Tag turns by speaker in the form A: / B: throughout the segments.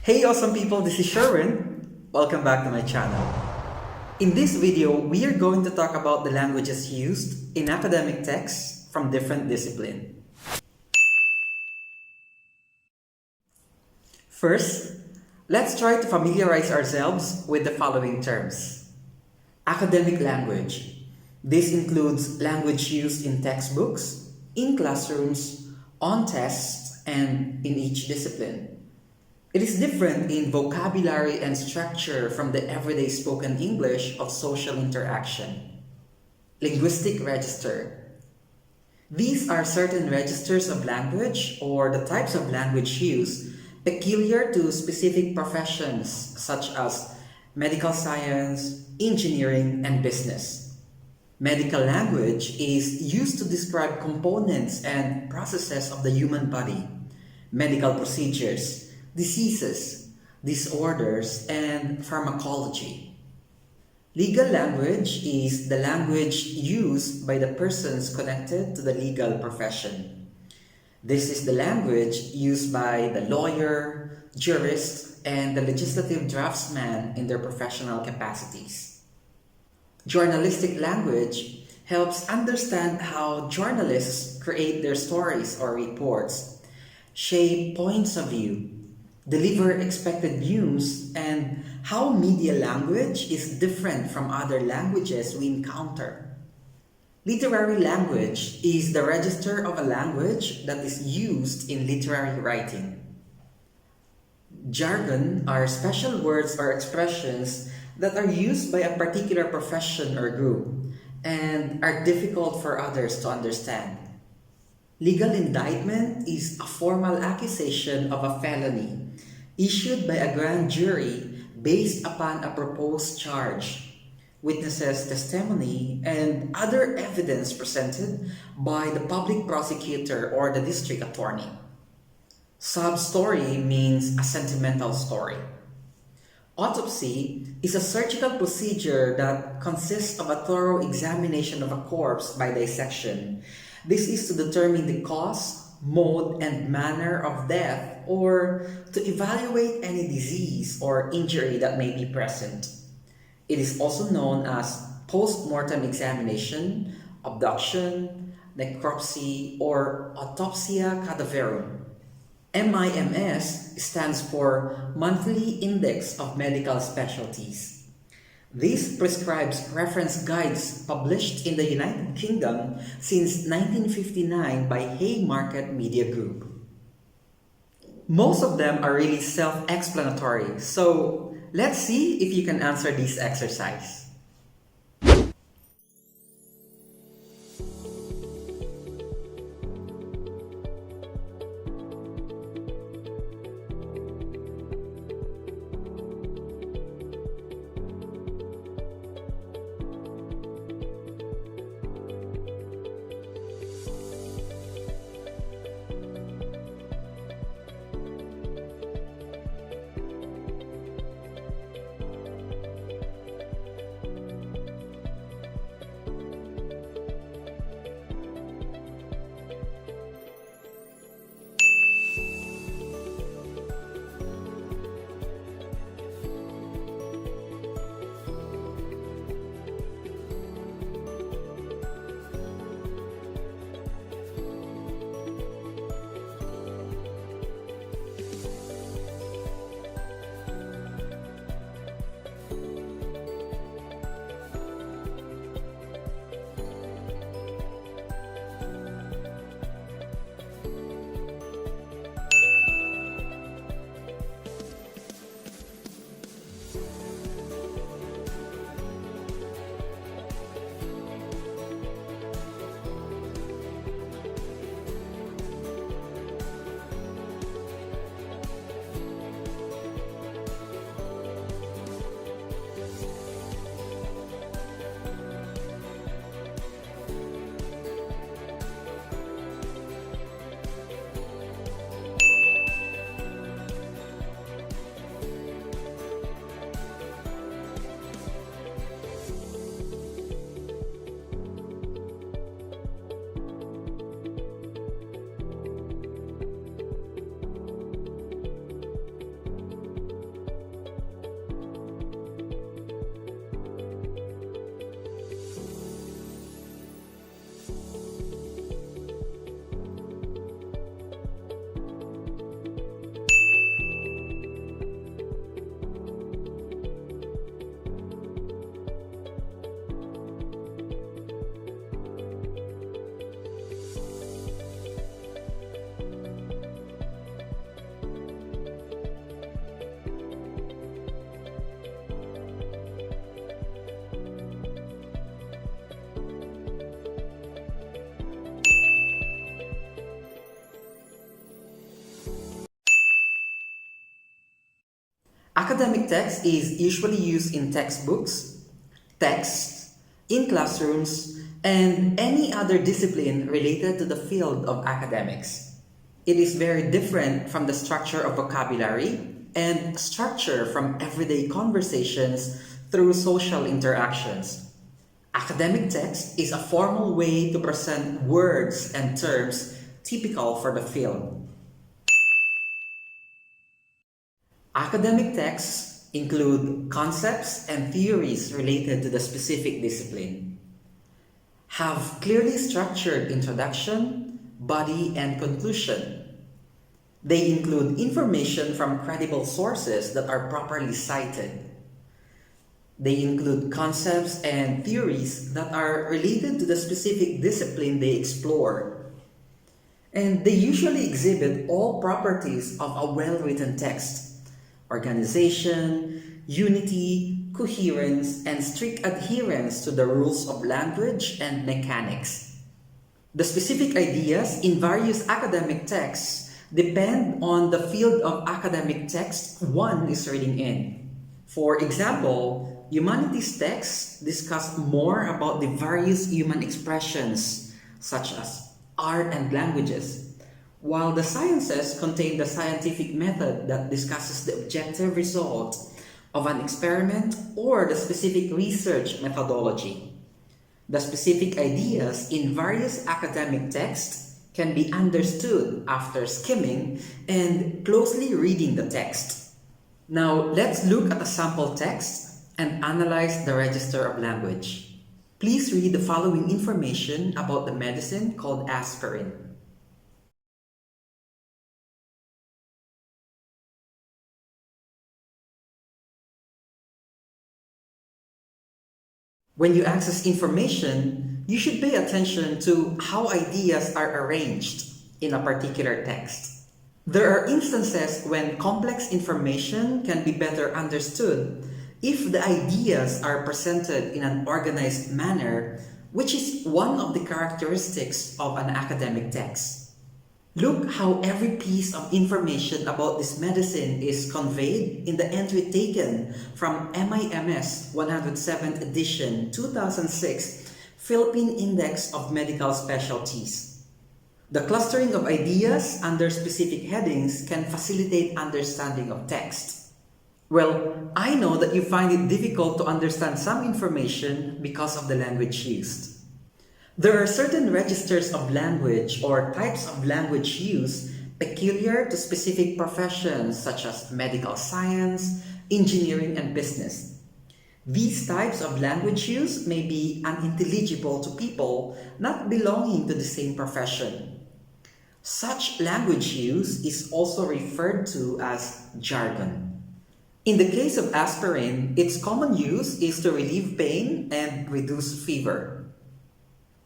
A: Hey awesome people, this is Sherwin. Welcome back to my channel. In this video, we are going to talk about the languages used in academic texts from different disciplines. First, let's try to familiarize ourselves with the following terms. Academic language. This includes language used in textbooks, in classrooms, on tests, and in each discipline. It is different in vocabulary and structure from the everyday spoken English of social interaction. Linguistic register. These are certain registers of language or the types of language used peculiar to specific professions such as medical science, engineering, and business. Medical language is used to describe components and processes of the human body, medical procedures, diseases, disorders, and pharmacology. Legal language is the language used by the persons connected to the legal profession. This is the language used by the lawyer, jurist, and the legislative draftsman in their professional capacities. Journalistic language helps understand how journalists create their stories or reports, shape points of view, deliver expected news, and how media language is different from other languages we encounter. Literary language is the register of a language that is used in literary writing. Jargon are special words or expressions that are used by a particular profession or group and are difficult for others to understand. Legal indictment is a formal accusation of a felony issued by a grand jury based upon a proposed charge, witnesses' testimony, and other evidence presented by the public prosecutor or the district attorney. Sub-story means a sentimental story. Autopsy is a surgical procedure that consists of a thorough examination of a corpse by dissection. This is to determine the cause, mode, and manner of death, or to evaluate any disease or injury that may be present. It is also known as post-mortem examination, abduction, necropsy, or autopsia cadaverum. MIMS stands for Monthly Index of Medical Specialties. This prescribes reference guides published in the United Kingdom since 1959 by Haymarket Media Group. Most of them are really self-explanatory, so let's see if you can answer this exercise. Academic text is usually used in textbooks, texts, in classrooms, and any other discipline related to the field of academics. It is very different from the structure of vocabulary and structure from everyday conversations through social interactions. Academic text is a formal way to present words and terms typical for the field. Academic texts include concepts and theories related to the specific discipline, have clearly structured introduction, body, and conclusion. They include information from credible sources that are properly cited. They include concepts and theories that are related to the specific discipline they explore. And they usually exhibit all properties of a well-written text: organization, unity, coherence, and strict adherence to the rules of language and mechanics. The specific ideas in various academic texts depend on the field of academic text one is reading in. For example, humanities texts discuss more about the various human expressions, such as art and languages, while the sciences contain the scientific method that discusses the objective result of an experiment or the specific research methodology. The specific ideas in various academic texts can be understood after skimming and closely reading the text. Now, let's look at a sample text and analyze the register of language. Please read the following information about the medicine called aspirin. When you access information, you should pay attention to how ideas are arranged in a particular text. There are instances when complex information can be better understood if the ideas are presented in an organized manner, which is one of the characteristics of an academic text. Look how every piece of information about this medicine is conveyed in the entry taken from MIMS 107th edition 2006 Philippine Index of Medical Specialties. The clustering of ideas under specific headings can facilitate understanding of text. Well, I know that you find it difficult to understand some information because of the language used. There are certain registers of language or types of language use peculiar to specific professions such as medical science, engineering, and business. These types of language use may be unintelligible to people not belonging to the same profession. Such language use is also referred to as jargon. In the case of aspirin, its common use is to relieve pain and reduce fever.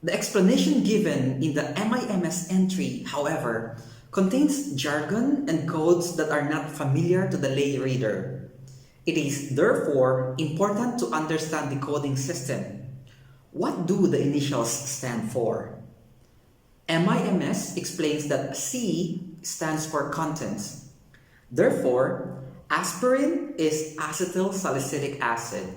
A: The explanation given in the MIMS entry, however, contains jargon and codes that are not familiar to the lay reader. It is therefore important to understand the coding system. What do the initials stand for? MIMS explains that C stands for contents. Therefore, aspirin is acetyl salicylic acid.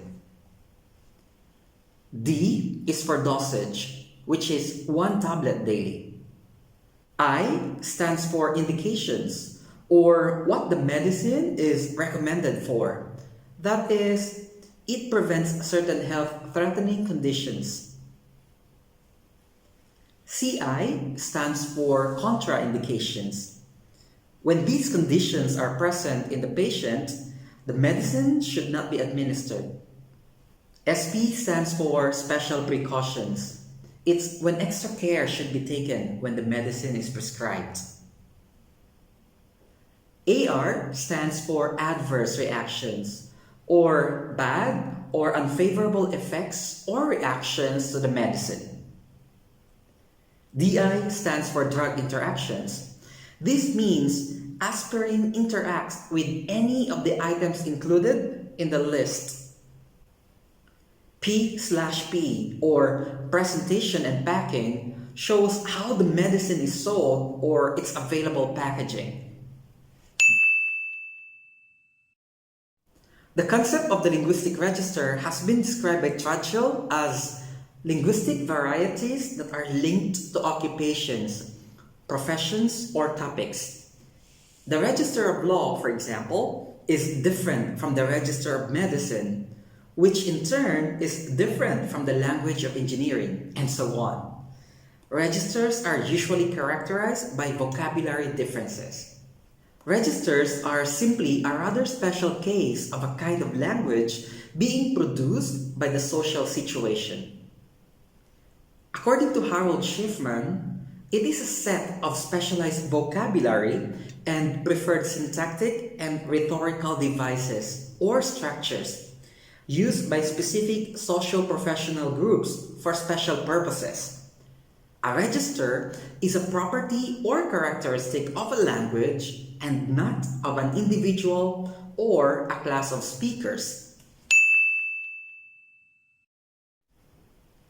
A: D is for dosage, which is 1 tablet daily. I stands for indications, or what the medicine is recommended for. That is, it prevents certain health-threatening conditions. CI stands for contraindications. When these conditions are present in the patient, the medicine should not be administered. SP stands for special precautions. It's when extra care should be taken when the medicine is prescribed. AR stands for adverse reactions, or bad or unfavorable effects or reactions to the medicine. DI stands for drug interactions. This means aspirin interacts with any of the items included in the list. P/P, or presentation and packing, shows how the medicine is sold or its available packaging. The concept of the linguistic register has been described by Churchill as linguistic varieties that are linked to occupations, professions, or topics. The register of law, for example, is different from the register of medicine, which in turn is different from the language of engineering, and so on. Registers are usually characterized by vocabulary differences. Registers are simply a rather special case of a kind of language being produced by the social situation. According to Harold Schiffman, it is a set of specialized vocabulary and preferred syntactic and rhetorical devices or structures used by specific social professional groups for special purposes. A register is a property or characteristic of a language and not of an individual or a class of speakers.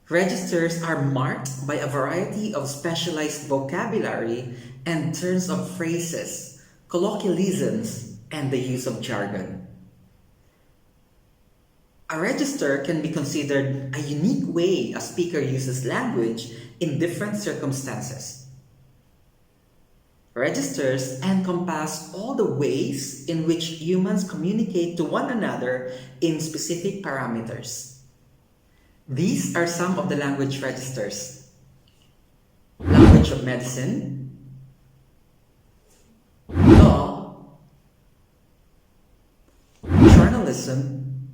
A: Registers are marked by a variety of specialized vocabulary and turns of phrases, colloquialisms, and the use of jargon. A register can be considered a unique way a speaker uses language in different circumstances. Registers encompass all the ways in which humans communicate to one another in specific parameters. These are some of the language registers: language of medicine, law, journalism,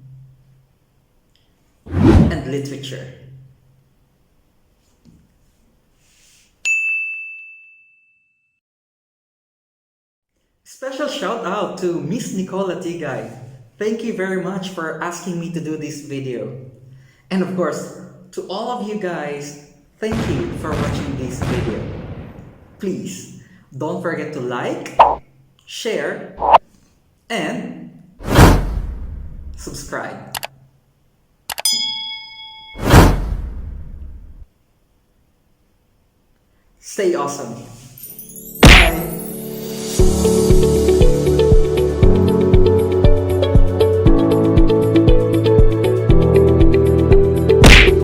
A: and literature. Special shout out to Miss Nicola Tigay. Thank you very much for asking me to do this video. And of course, to all of you guys, thank you for watching this video. Please, don't forget to like, share, and subscribe. Stay awesome.